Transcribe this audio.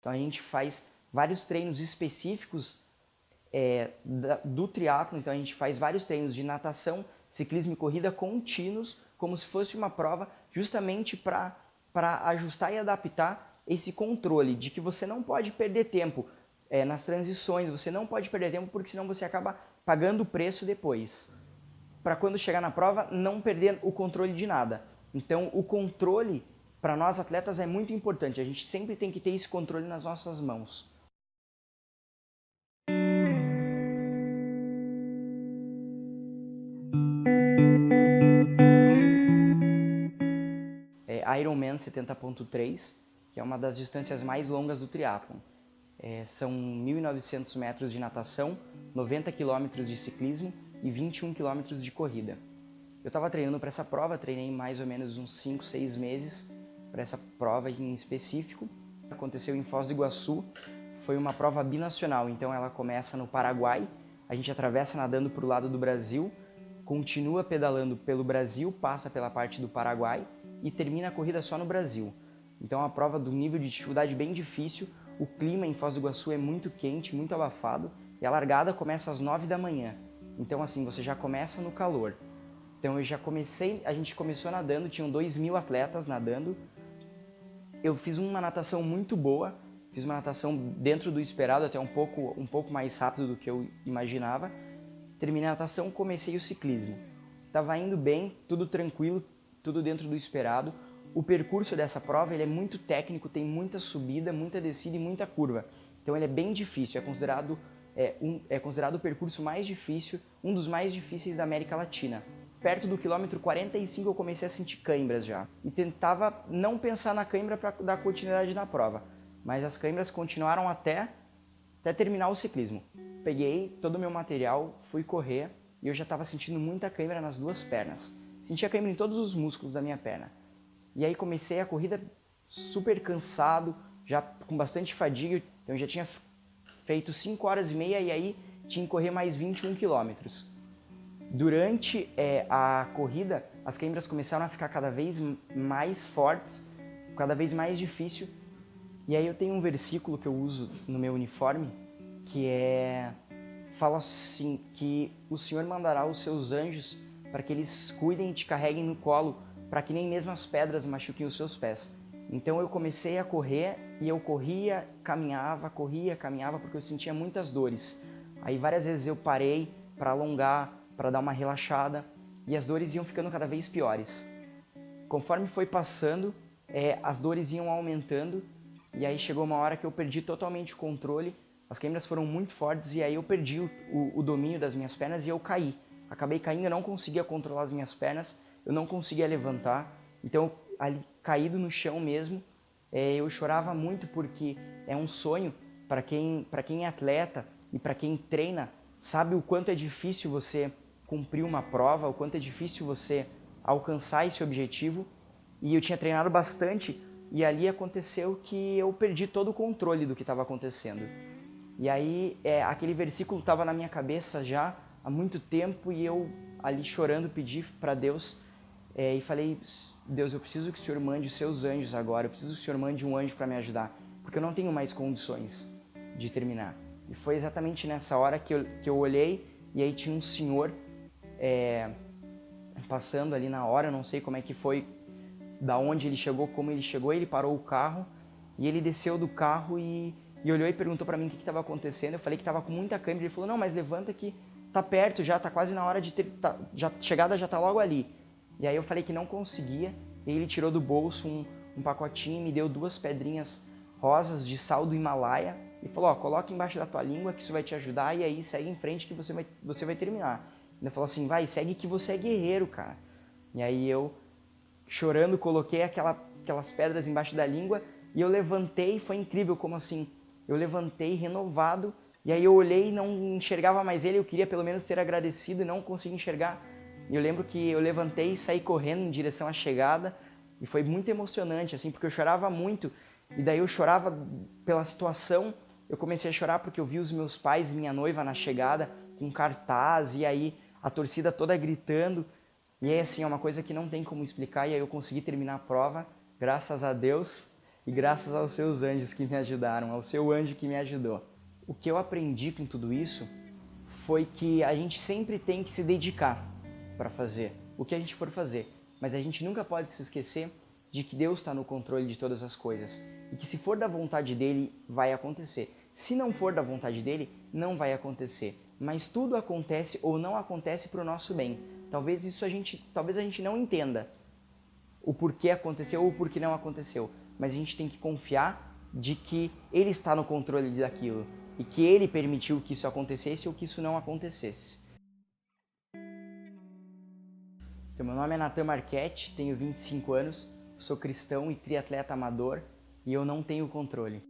Então a gente faz vários treinos específicos do triatlo, então a gente faz vários treinos de natação, ciclismo e corrida contínuos, como se fosse uma prova, justamente para ajustar e adaptar esse controle de que você não pode perder tempo nas transições, você não pode perder tempo porque senão você acaba pagando o preço depois. Para quando chegar na prova, não perder o controle de nada. Então o controle para nós atletas é muito importante, a gente sempre tem que ter esse controle nas nossas mãos. Ironman 70.3, que é uma das distâncias mais longas do triatlon. São 1.900 metros de natação, 90 km de ciclismo e 21 km de corrida. Eu estava treinando para essa prova, treinei mais ou menos uns 5, 6 meses para essa prova em específico. Aconteceu em Foz do Iguaçu, foi uma prova binacional, então ela começa no Paraguai, a gente atravessa nadando para o lado do Brasil, continua pedalando pelo Brasil, passa pela parte do Paraguai e termina a corrida só no Brasil. Então é uma prova do nível de dificuldade bem difícil, o clima em Foz do Iguaçu é muito quente, muito abafado e a largada começa às 9 da manhã. Então assim, você já começa no calor. Então a gente começou nadando, tinham 2.000 atletas nadando. Eu fiz uma natação muito boa, fiz uma natação dentro do esperado, até um pouco mais rápido do que eu imaginava. Terminei a natação, comecei o ciclismo. Estava indo bem, tudo tranquilo, tudo dentro do esperado. O percurso dessa prova ele é muito técnico, tem muita subida, muita descida e muita curva. Então ele é bem difícil, é considerado o percurso mais difícil, um dos mais difíceis da América Latina. Perto do quilômetro 45 eu comecei a sentir cãibras já. E tentava não pensar na cãibra para dar continuidade na prova. Mas as cãibras continuaram até terminar o ciclismo. Peguei todo o meu material, fui correr e eu já estava sentindo muita cãibra nas duas pernas. Sentia cãibra em todos os músculos da minha perna. E aí comecei a corrida super cansado, já com bastante fadiga. Então eu já tinha feito 5 horas e meia e aí tinha que correr mais 21 quilômetros. Durante a corrida, as cãibras começaram a ficar cada vez mais fortes, cada vez mais difícil. E aí eu tenho um versículo que eu uso no meu uniforme, que fala assim, que o Senhor mandará os seus anjos para que eles cuidem e te carreguem no colo, para que nem mesmo as pedras machuquem os seus pés. Então eu comecei a correr e eu corria, caminhava, porque eu sentia muitas dores. Aí várias vezes eu parei para alongar, para dar uma relaxada, e as dores iam ficando cada vez piores. Conforme foi passando, as dores iam aumentando, e aí chegou uma hora que eu perdi totalmente o controle, as câimbras foram muito fortes, e aí eu perdi o domínio das minhas pernas e eu caí. Acabei caindo, eu não conseguia controlar as minhas pernas, eu não conseguia levantar, então ali caído no chão mesmo, eu chorava muito porque é um sonho para quem é atleta e para quem treina, sabe o quanto é difícil você cumprir uma prova, o quanto é difícil você alcançar esse objetivo. E eu tinha treinado bastante e ali aconteceu que eu perdi todo o controle do que estava acontecendo. E aí aquele versículo estava na minha cabeça já há muito tempo e eu ali chorando pedi para Deus e falei: Deus, eu preciso que o Senhor mande os seus anjos agora, eu preciso que o Senhor mande um anjo para me ajudar, porque eu não tenho mais condições de terminar. E foi exatamente nessa hora que eu olhei e aí tinha um senhor passando ali na hora, eu não sei como é que foi, da onde ele chegou, como ele chegou, ele parou o carro e ele desceu do carro e olhou e perguntou para mim o que estava acontecendo. Eu falei que estava com muita câimbra, ele falou: não, mas levanta que tá perto já, tá quase na hora de chegada já tá logo ali. E aí eu falei que não conseguia, e ele tirou do bolso um pacotinho e me deu 2 pedrinhas rosas de sal do Himalaia e falou: ó, coloca embaixo da tua língua que isso vai te ajudar e aí segue em frente que você vai terminar. Ele falou assim: vai, segue que você é guerreiro, cara. E aí eu, chorando, coloquei aquelas pedras embaixo da língua e eu levantei, foi incrível como assim, eu levantei renovado e aí eu olhei e não enxergava mais ele, eu queria pelo menos ter agradecido e não consegui enxergar. E eu lembro que eu levantei e saí correndo em direção à chegada e foi muito emocionante, assim, porque eu chorava muito e daí eu chorava pela situação, eu comecei a chorar porque eu vi os meus pais e minha noiva na chegada com cartaz e aí a torcida toda gritando. E é assim, é uma coisa que não tem como explicar, e aí eu consegui terminar a prova, graças a Deus. e graças aos seus anjos que me ajudaram, ao seu anjo que me ajudou. O que eu aprendi com tudo isso foi que a gente sempre tem que se dedicar para fazer o que a gente for fazer, mas a gente nunca pode se esquecer de que Deus está no controle de todas as coisas e que se for da vontade dele, vai acontecer. Se não for da vontade dele, não vai acontecer. Mas tudo acontece ou não acontece para o nosso bem. Talvez a gente não entenda o porquê aconteceu ou o porquê não aconteceu, mas a gente tem que confiar de que ele está no controle daquilo e que ele permitiu que isso acontecesse ou que isso não acontecesse. Então, meu nome é Natan Marchetti, tenho 25 anos, sou cristão e triatleta amador e eu não tenho controle.